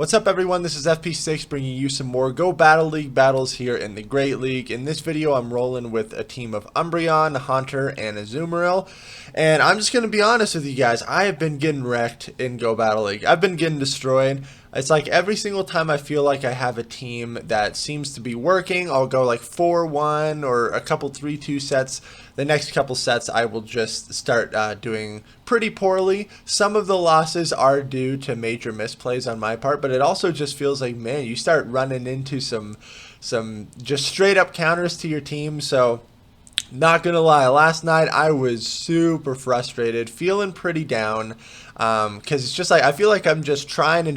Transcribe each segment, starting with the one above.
What's up everyone, this is FP6 bringing you some more Go Battle League battles here in the Great League. In this video I'm rolling with a team of Umbreon, Haunter, and Azumarill. And I'm just going to be honest with you guys, I have been getting wrecked in Go Battle League. I've been getting destroyed. It's like every single time I feel like I have a team that seems to be working, I'll go like 4-1 or a couple 3-2 sets. The next couple sets I will just start doing pretty poorly. Some of the losses are due to major misplays on my part, but it also just feels like, man, you start running into some just straight up counters to your team. So not gonna lie, last night I was super frustrated, feeling pretty down, because it's just like I feel like I'm just trying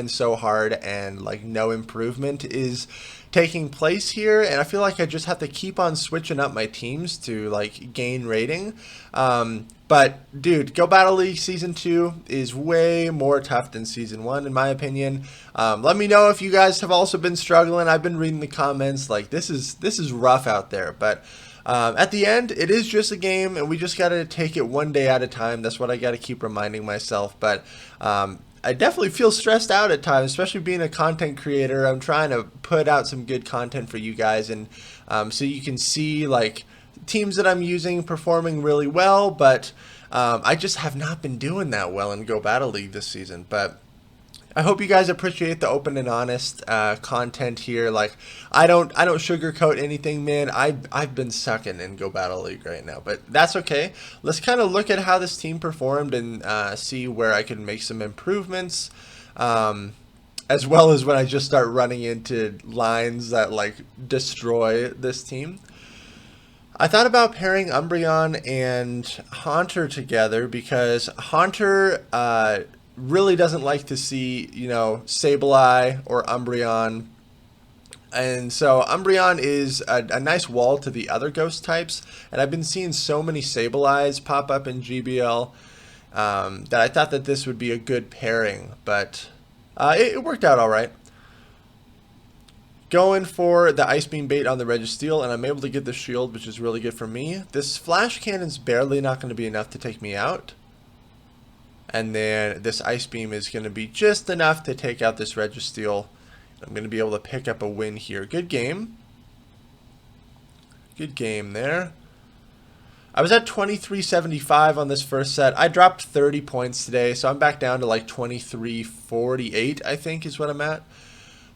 so hard, and like no improvement is taking place here, and I feel like I just have to keep on switching up my teams to like gain rating. But dude, Go Battle League Season 2 is way more tough than Season 1 in my opinion. Let me know if you guys have also been struggling. I've been reading the comments, like this is rough out there, but at the end, it is just a game, and we just got to take it one day at a time. That's what I got to keep reminding myself. But I definitely feel stressed out at times, especially being a content creator. I'm trying to put out some good content for you guys, and so you can see like teams that I'm using performing really well. But I just have not been doing that well in Go Battle League this season. But I hope you guys appreciate the open and honest content here. Like I don't sugarcoat anything, man. I've been sucking in Go Battle League right now, but that's okay. Let's kind of look at how this team performed and see where I can make some improvements, as well as when I just start running into lines that like destroy this team. I thought about pairing Umbreon and Haunter together because Haunter really doesn't like to see, you know, Sableye or Umbreon. And so Umbreon is a nice wall to the other ghost types. And I've been seeing so many Sableyes pop up in GBL that I thought that this would be a good pairing. But it worked out all right. Going for the Ice Beam bait on the Registeel, and I'm able to get the shield, which is really good for me. This Flash Cannon's barely not going to be enough to take me out. And then this Ice Beam is going to be just enough to take out this Registeel. I'm going to be able to pick up a win here. Good game. Good game there. I was at 2375 on this first set. I dropped 30 points today, so I'm back down to like 2348, I think is what I'm at.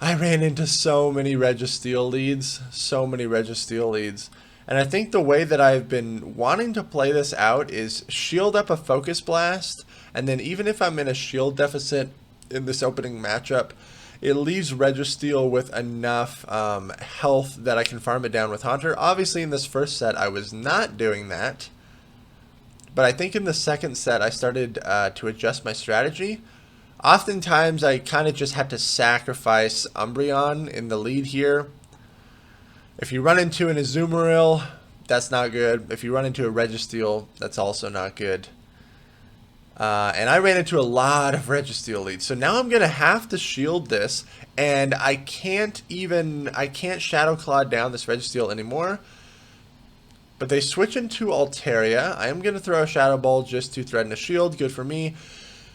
I ran into so many Registeel leads. So many Registeel leads. And I think the way that I've been wanting to play this out is shield up a Focus Blast, and then even if I'm in a shield deficit in this opening matchup, it leaves Registeel with enough health that I can farm it down with Haunter. Obviously in this first set I was not doing that, but I think in the second set I started to adjust my strategy. Oftentimes I kind of just had to sacrifice Umbreon in the lead here. If you run into an Azumarill, that's not good. If you run into a Registeel, that's also not good. And I ran into a lot of Registeel leads. So now I'm going to have to shield this. And I can't Shadow Claw down this Registeel anymore. But they switch into Altaria. I am going to throw a Shadow Ball just to threaten a shield. Good for me.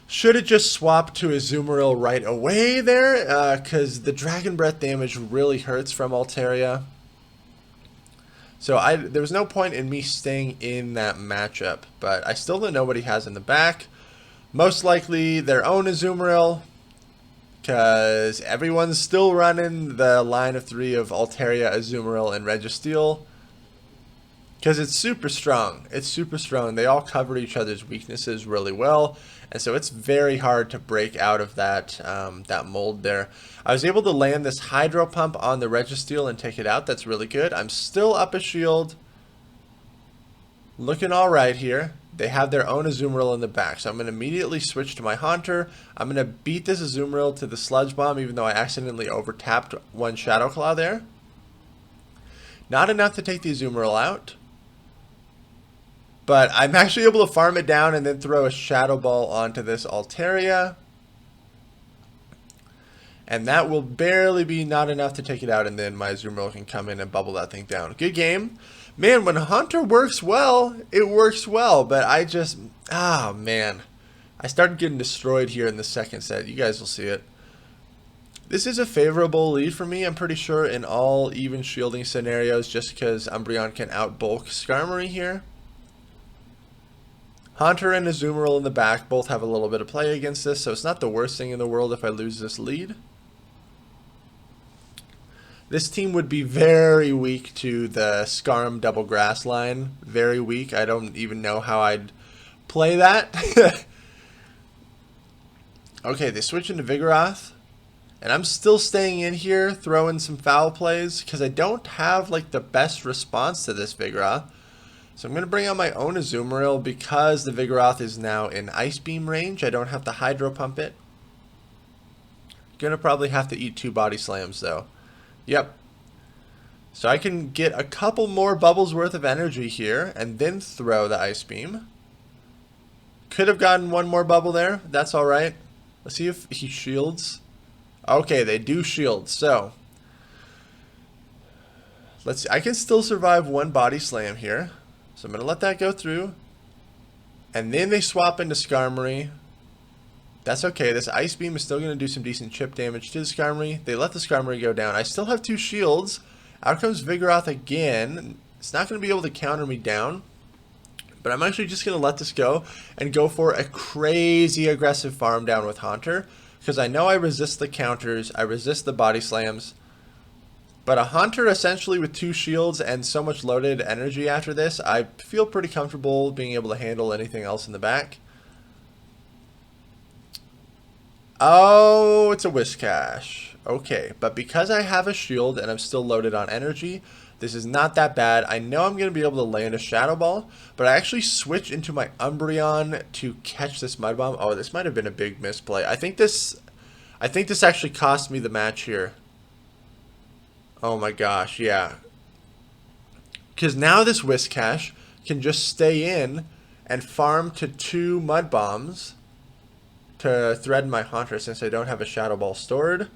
Should have just swapped to Azumarill right away there. Because the Dragon Breath damage really hurts from Altaria. So there was no point in me staying in that matchup, but I still don't know what he has in the back. Most likely their own Azumarill, because everyone's still running the line of 3 of Altaria, Azumarill, and Registeel. Because it's super strong. It's super strong. They all cover each other's weaknesses really well. And so it's very hard to break out of that that mold there. I was able to land this Hydro Pump on the Registeel and take it out. That's really good. I'm still up a shield. Looking all right here. They have their own Azumarill in the back. So I'm going to immediately switch to my Haunter. I'm going to beat this Azumarill to the Sludge Bomb, even though I accidentally overtapped one Shadow Claw there. Not enough to take the Azumarill out. But I'm actually able to farm it down and then throw a Shadow Ball onto this Altaria. And that will barely be not enough to take it out, and then my Azumarill can come in and bubble that thing down. Good game. Man, when Haunter works well, it works well. But I just, man. I started getting destroyed here in the second set. You guys will see it. This is a favorable lead for me, I'm pretty sure, in all even shielding scenarios, just because Umbreon can outbulk Skarmory here. Haunter and Azumarill in the back both have a little bit of play against this, so it's not the worst thing in the world if I lose this lead. This team would be very weak to the Skarm double grass line. Very weak. I don't even know how I'd play that. Okay, they switch into Vigoroth. And I'm still staying in here, throwing some foul plays, because I don't have like the best response to this Vigoroth. So I'm going to bring out my own Azumarill because the Vigoroth is now in Ice Beam range. I don't have to Hydro Pump it. Going to probably have to eat 2 Body Slams though. Yep. So I can get a couple more bubbles worth of energy here and then throw the Ice Beam. Could have gotten one more bubble there. That's alright. Let's see if he shields. Okay, they do shield. So let's see. I can still survive 1 Body Slam here. So I'm going to let that go through. And then they swap into Skarmory. That's okay. This Ice Beam is still going to do some decent chip damage to the Skarmory. They let the Skarmory go down. I still have 2 shields. Out comes Vigoroth again. It's not going to be able to counter me down. But I'm actually just going to let this go and go for a crazy aggressive farm down with Haunter. Because I know I resist the counters. I resist the Body Slams. But a Haunter essentially with 2 shields and so much loaded energy after this, I feel pretty comfortable being able to handle anything else in the back. Oh, it's a Whiscash. Okay, but because I have a shield and I'm still loaded on energy, this is not that bad. I know I'm going to be able to land a Shadow Ball, but I actually switch into my Umbreon to catch this Mud Bomb. Oh, this might have been a big misplay. I think this actually cost me the match here. Oh my gosh, yeah. Because now this Whiscash can just stay in and farm to 2 Mud Bombs to threaten my Haunter since I don't have a Shadow Ball stored.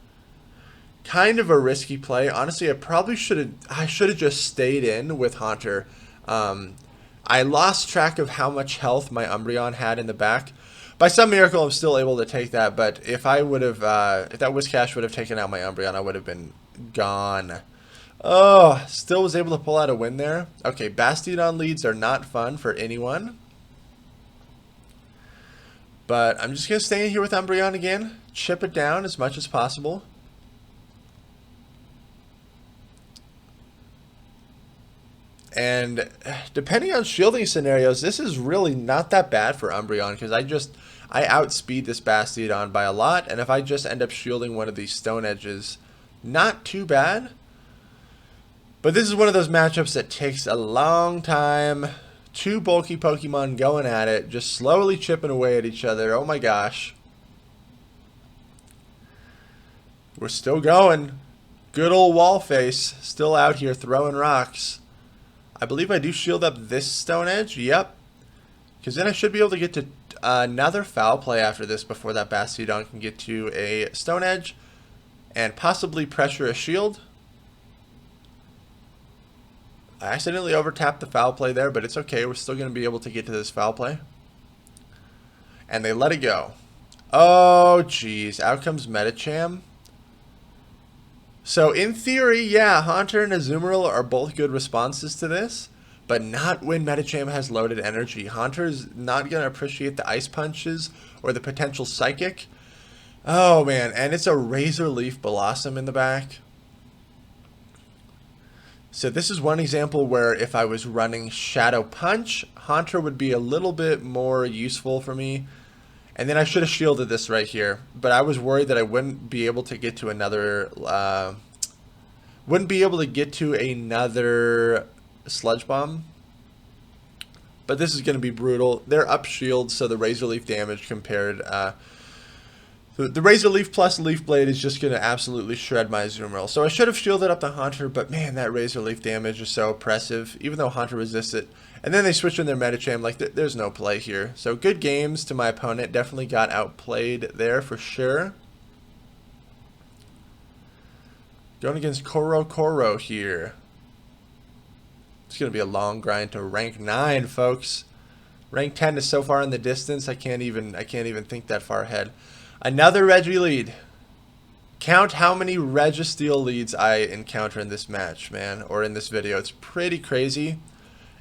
Kind of a risky play. Honestly, I should have just stayed in with Haunter. I lost track of how much health my Umbreon had in the back. By some miracle, I'm still able to take that, but if I would have, if that Whiscash would have taken out my Umbreon, I would have been gone. Oh, still was able to pull out a win there. Okay, Bastiodon leads are not fun for anyone. But I'm just going to stay in here with Umbreon again. Chip it down as much as possible. And depending on shielding scenarios, this is really not that bad for Umbreon because I outspeed this Bastiodon by a lot. And if I just end up shielding one of these Stone Edges, not too bad. But this is one of those matchups that takes a long time. 2 bulky Pokemon going at it, just slowly chipping away at each other. Oh my gosh. We're still going. Good old Wallface, still out here throwing rocks. I believe I do shield up this Stone Edge. Yep. Because then I should be able to get to another foul play after this before that Bastiodon can get to a Stone Edge and possibly pressure a shield. I accidentally overtapped the foul play there, but it's okay. We're still going to be able to get to this foul play. And they let it go. Oh, jeez. Out comes Medicham. So, in theory, yeah, Haunter and Azumarill are both good responses to this, but not when Medicham has loaded energy. Haunter's not going to appreciate the Ice Punches or the potential Psychic. Oh, man, and it's a Razor Leaf Blossom in the back. So this is one example where if I was running Shadow Punch, Haunter would be a little bit more useful for me. And then I should have shielded this right here. But I was worried that I wouldn't be able to get to another... Sludge Bomb. But this is going to be brutal. They're up shield, so the Razor Leaf damage compared... The Razor Leaf plus Leaf Blade is just going to absolutely shred my Azumarill. So I should have shielded up the Haunter, but man, that Razor Leaf damage is so oppressive, even though Haunter resists it. And then they switch in their Medicham, like there's no play here. So good games to my opponent, definitely got outplayed there for sure. Going against Koro here. It's going to be a long grind to rank 9, folks. Rank 10 is so far in the distance, I can't even think that far ahead. Another Reggie lead. Count how many Registeel leads I encounter in this match, man, or in this video. It's pretty crazy.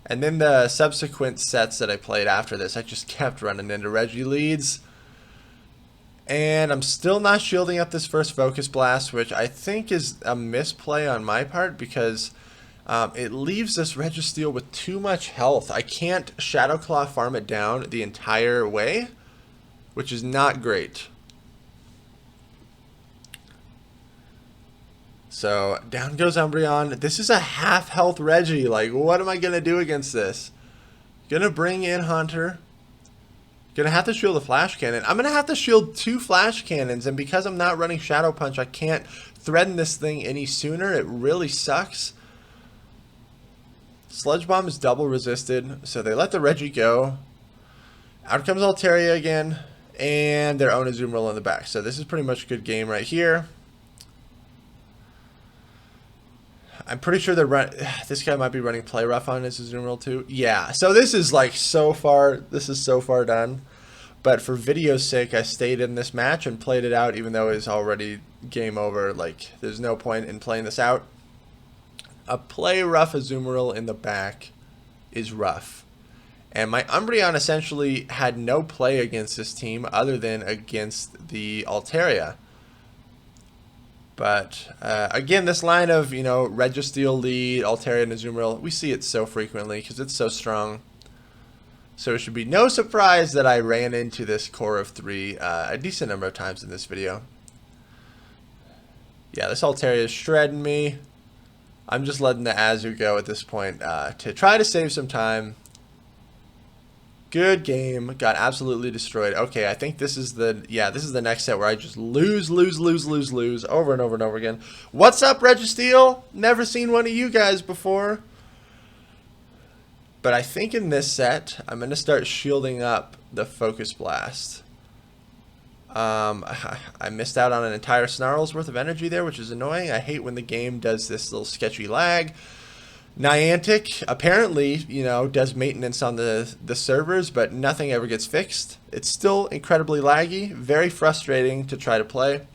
And then the subsequent sets that I played after this, I just kept running into Regi leads. And I'm still not shielding up this first Focus Blast, which I think is a misplay on my part because it leaves this Registeel with too much health. I can't Shadow Claw farm it down the entire way, which is not great. So down goes Umbreon. This is a half health Regi. Like, what am I going to do against this? Gonna bring in Hunter. Gonna have to shield the Flash Cannon. I'm gonna have to shield 2 Flash Cannons, and because I'm not running Shadow Punch, I can't threaten this thing any sooner. It really sucks. Sludge Bomb is double resisted, so they let the Regi go. Out comes Altaria again, and their own Azumarill in the back. So this is pretty much a good game right here. I'm pretty sure this guy might be running Play Rough on his Azumarill too. Yeah, so this is like so far done. But for video's sake, I stayed in this match and played it out even though it was already game over. Like, there's no point in playing this out. A Play Rough Azumarill in the back is rough. And my Umbreon essentially had no play against this team other than against the Altaria. But, again, this line of, you know, Registeel lead, Altaria, and Azumarill, we see it so frequently because it's so strong. So it should be no surprise that I ran into this core of 3 a decent number of times in this video. Yeah, this Altaria is shredding me. I'm just letting the Azu go at this point to try to save some time. Good game. Got absolutely destroyed. Okay, I think this is the next set where I just lose over and over and over again. What's up, Registeel? Never seen one of you guys before. But I think in this set, I'm going to start shielding up the Focus Blast. I missed out on an entire Snarl's worth of energy there, which is annoying. I hate when the game does this little sketchy lag. Niantic apparently, you know, does maintenance on the servers, but nothing ever gets fixed. It's still incredibly laggy, very frustrating to try to play.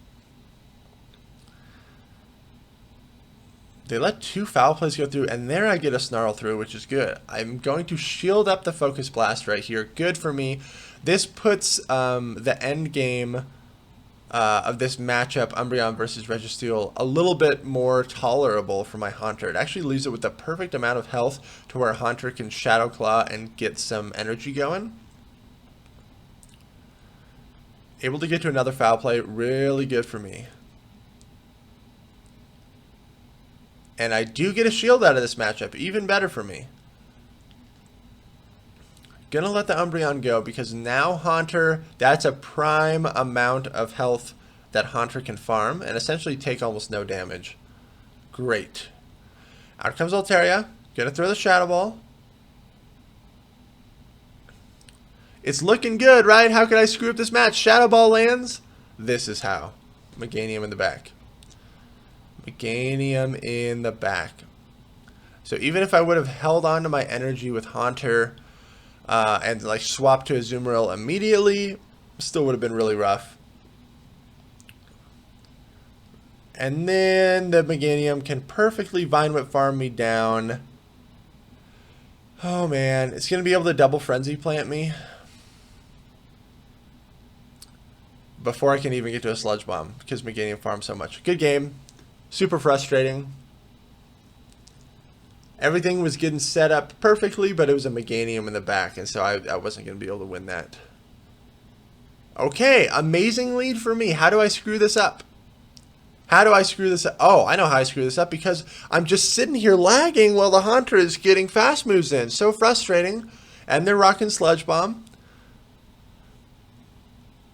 They let 2 foul plays go through, and there I get a Snarl through, which is good. I'm going to shield up the Focus Blast right here. Good for me. This puts the end game of this matchup, Umbreon versus Registeel, a little bit more tolerable for my Haunter. It actually leaves it with the perfect amount of health to where Haunter can Shadow Claw and get some energy going. Able to get to another foul play, really good for me. And I do get a shield out of this matchup, even better for me. Gonna let the Umbreon go because now Haunter, that's a prime amount of health that Haunter can farm and essentially take almost no damage. Great. Out comes Altaria. Gonna throw the Shadow Ball. It's looking good, right? How could I screw up this match? Shadow Ball lands. This is how. Meganium in the back. Meganium in the back. So even if I would have held on to my energy with Haunter and like swapped to Azumarill immediately, still would have been really rough. And then the Meganium can perfectly Vine Whip farm me down. Oh man, it's going to be able to double Frenzy Plant me before I can even get to a Sludge Bomb because Meganium farms so much. Good game. Super frustrating. Everything was getting set up perfectly, but it was a Meganium in the back, and so I wasn't going to be able to win that. Okay, amazing lead for me. How do I screw this up? How do I screw this up? Oh, I know how I screw this up because I'm just sitting here lagging while the Haunter is getting fast moves in. So frustrating. And they're rocking Sludge Bomb.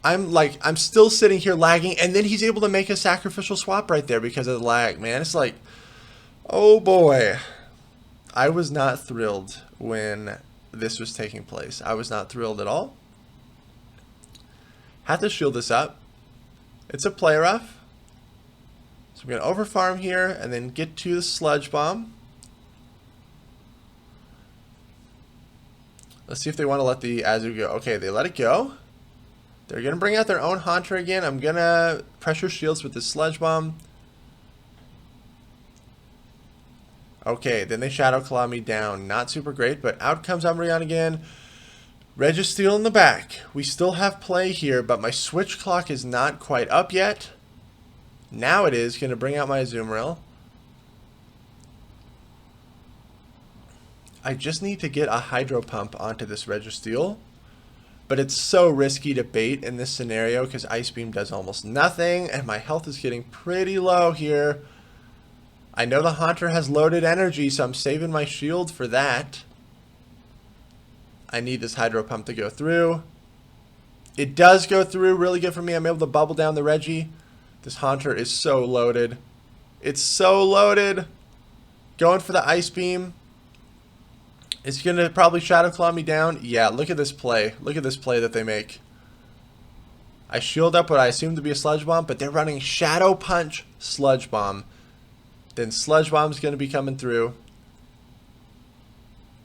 I'm still sitting here lagging, and then he's able to make a sacrificial swap right there because of the lag, man. It's like, oh boy. I was not thrilled when this was taking place. I was not thrilled at all. Have to shield this up. It's a Play Rough. So I'm going to overfarm here and then get to the Sludge Bomb. Let's see if they want to let the Azu go. Okay, they let it go. They're going to bring out their own Haunter again. I'm going to pressure shields with the Sludge Bomb. Okay, then they Shadow Claw me down. Not super great, but out comes Umbreon again. Registeel in the back. We still have play here, but my switch clock is not quite up yet. Now it is. Going to bring out my Azumarill. I just need to get a Hydro Pump onto this Registeel. But it's so risky to bait in this scenario because Ice Beam does almost nothing. And my health is getting pretty low here. I know the Haunter has loaded energy, so I'm saving my shield for that. I need this Hydro Pump to go through. It does go through. Really good for me. I'm able to bubble down the Reggie. This Haunter is so loaded. It's so loaded. Going for the Ice Beam. It's going to probably Shadow Claw me down. Yeah, look at this play. Look at this play that they make. I shield up what I assume to be a Sludge Bomb, but they're running Shadow Punch Sludge Bomb. Then Sludge Bomb's going to be coming through.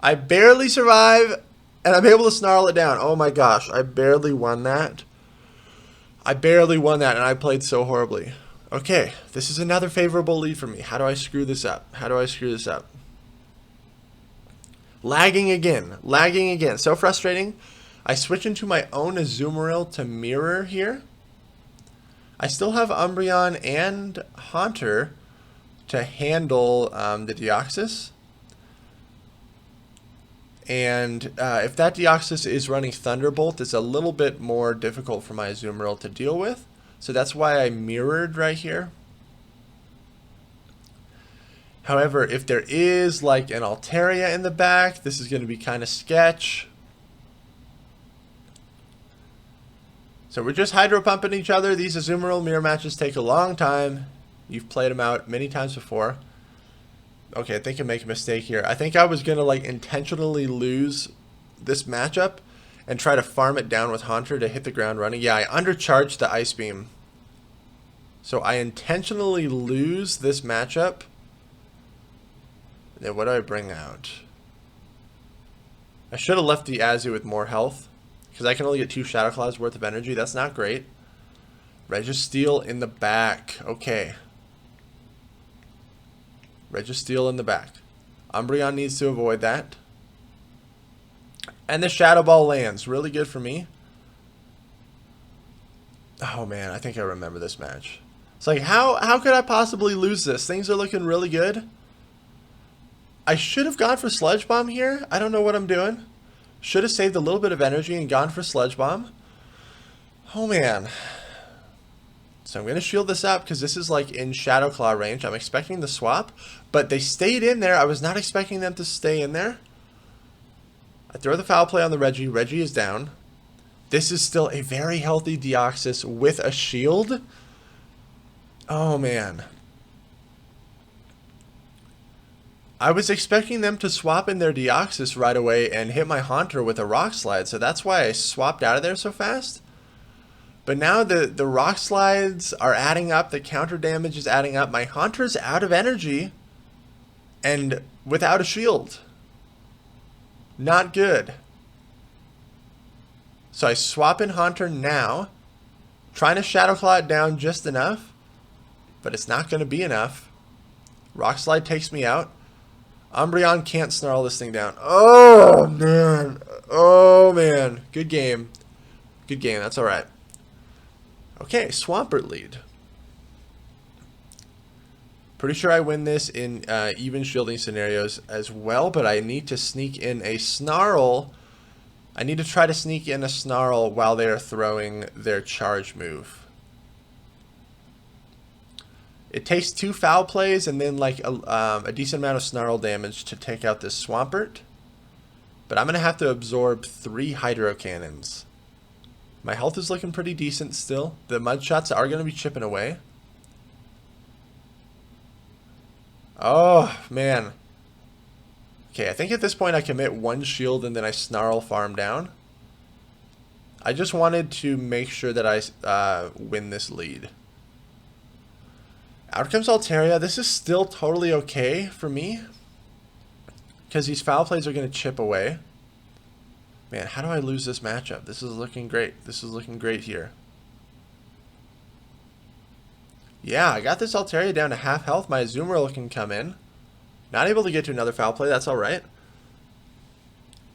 I barely survive, and I'm able to snarl it down. Oh my gosh, I barely won that. I barely won that, and I played so horribly. Okay, this is another favorable lead for me. How do I screw this up? How do I screw this up? Lagging again. Lagging again. So frustrating. I switch into my own Azumarill to mirror here. I still have Umbreon and Haunter to handle the Deoxys. And if that Deoxys is running Thunderbolt, it's a little bit more difficult for my Azumarill to deal with. So that's why I mirrored right here. However, if there is like an Altaria in the back, this is going to be kind of sketch. So we're just Hydro Pumping each other. These Azumarill mirror matches take a long time. You've played them out many times before. Okay, I think I make a mistake here. I think I was going to like intentionally lose this matchup and try to farm it down with Haunter to hit the ground running. Yeah, I undercharged the Ice Beam. So I intentionally lose this matchup. Then what do I bring out? I should have left the Azu with more health, because I can only get 2 Shadow Claws worth of energy. That's not great. Registeel in the back. Okay. Registeel in the back. Umbreon needs to avoid that. And the Shadow Ball lands. Really good for me. Oh man, I think I remember this match. It's like, how could I possibly lose this? Things are looking really good. I should have gone for Sludge Bomb here. I don't know what I'm doing. Should have saved a little bit of energy and gone for Sludge Bomb. Oh man. So I'm going to shield this up because this is like in Shadow Claw range. I'm expecting the swap, but they stayed in there. I was not expecting them to stay in there. I throw the Foul Play on the Reggie. Reggie is down. This is still a very healthy Deoxys with a shield. Oh man. I was expecting them to swap in their Deoxys right away and hit my Haunter with a Rock Slide, so that's why I swapped out of there so fast. But now the Rock Slides are adding up, the counter damage is adding up, my Haunter's out of energy and without a shield. Not good. So I swap in Haunter now, trying to Shadow Claw it down just enough, but it's not going to be enough. Rock Slide takes me out. Umbreon can't snarl this thing down. Oh, man. Oh, man. Good game. Good game. That's all right. Okay, Swampert lead. Pretty sure I win this in even shielding scenarios as well, but I need to sneak in a Snarl. I need to try to sneak in a Snarl while they are throwing their charge move. It takes 2 Foul Plays and then like a decent amount of Snarl damage to take out this Swampert. But I'm going to have to absorb 3 Hydro Cannons. My health is looking pretty decent still. The Mud Shots are going to be chipping away. Oh, man. Okay, I think at this point I commit 1 shield and then I Snarl farm down. I just wanted to make sure that I win this lead. Out comes Altaria. This is still totally okay for me, because these Foul Plays are going to chip away. Man, how do I lose this matchup? This is looking great. This is looking great here. Yeah, I got this Altaria down to half health. My Azumarill can come in. Not able to get to another foul play. That's alright.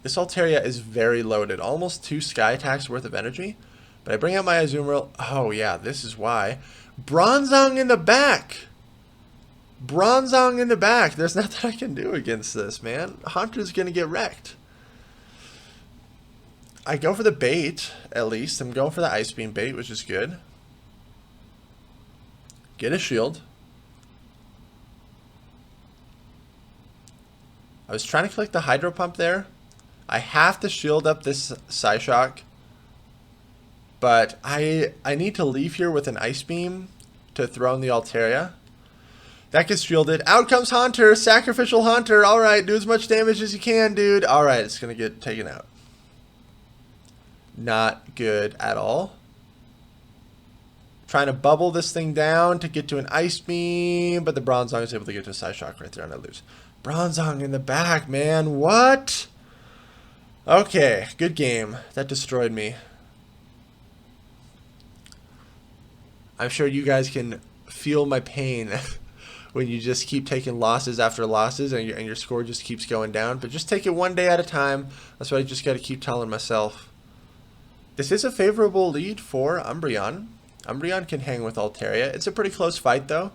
This Altaria is very loaded. Almost 2 Sky attacks worth of energy. But I bring out my Azumarill. Oh, yeah, this is why. Bronzong in the back. Bronzong in the back. There's nothing I can do against this, man. Haunter's going to get wrecked. I go for the bait, at least. I'm going for the Ice Beam bait, which is good. Get a shield. I was trying to collect the Hydro Pump there. I have to shield up this Psyshock. But I need to leave here with an Ice Beam to throw in the Altaria. That gets shielded. Out comes Haunter. Sacrificial Haunter. Alright, do as much damage as you can, dude. Alright, it's going to get taken out. Not good at all. Trying to bubble this thing down to get to an Ice Beam, but the Bronzong is able to get to a Psyshock right there, and I lose. Bronzong in the back, man. What? Okay, good game. That destroyed me. I'm sure you guys can feel my pain when you just keep taking losses after losses and your score just keeps going down. But just take it one day at a time. That's what I just got to keep telling myself. This is a favorable lead for Umbreon. Umbreon can hang with Altaria. It's a pretty close fight, though.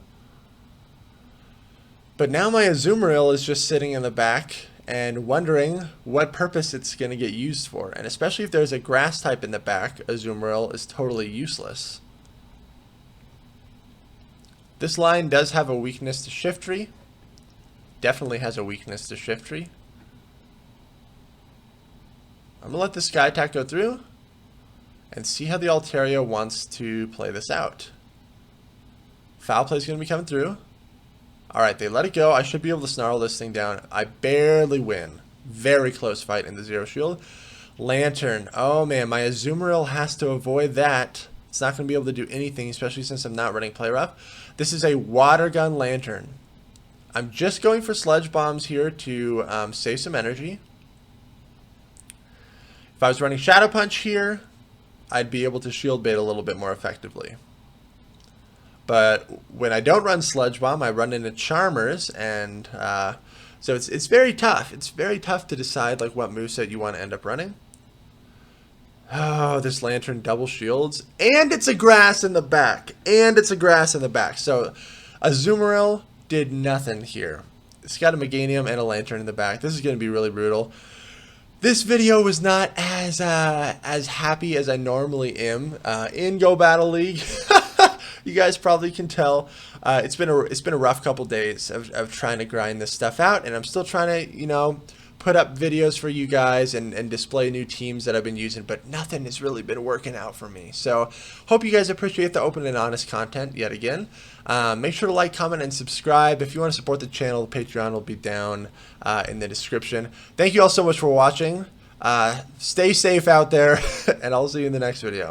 But now my Azumarill is just sitting in the back and wondering what purpose it's going to get used for. And especially if there's a grass type in the back, Azumarill is totally useless. This line does have a weakness to Shiftry. Definitely has a weakness to Shiftry. I'm going to let the Sky Attack go through and see how the Altaria wants to play this out. Foul play is going to be coming through. Alright, they let it go. I should be able to snarl this thing down. I barely win. Very close fight in the Zero Shield. Lantern. Oh man, my Azumarill has to avoid that. It's not going to be able to do anything, especially since I'm not running Play Rough. This is a Water Gun Lantern. I'm just going for Sludge Bombs here to save some energy. If I was running Shadow Punch here, I'd be able to shield bait a little bit more effectively. But when I don't run Sludge Bomb, I run into Charmers, and so it's very tough. It's very tough to decide like what moveset you want to end up running. Oh, this Lantern double shields, and it's a grass in the back, So Azumarill did nothing here. It's got a Meganium and a Lantern in the back. This is going to be really brutal. This video was not as happy as I normally am in Go Battle League. You guys probably can tell. It's been a rough couple days of trying to grind this stuff out, and I'm still trying to put up videos for you guys and display new teams that I've been using, but nothing has really been working out for me. So hope you guys appreciate the open and honest content yet again. Make sure to like, comment, and subscribe. If you want to support the channel, the Patreon will be down in the description. Thank you all so much for watching. Stay safe out there, and I'll see you in the next video.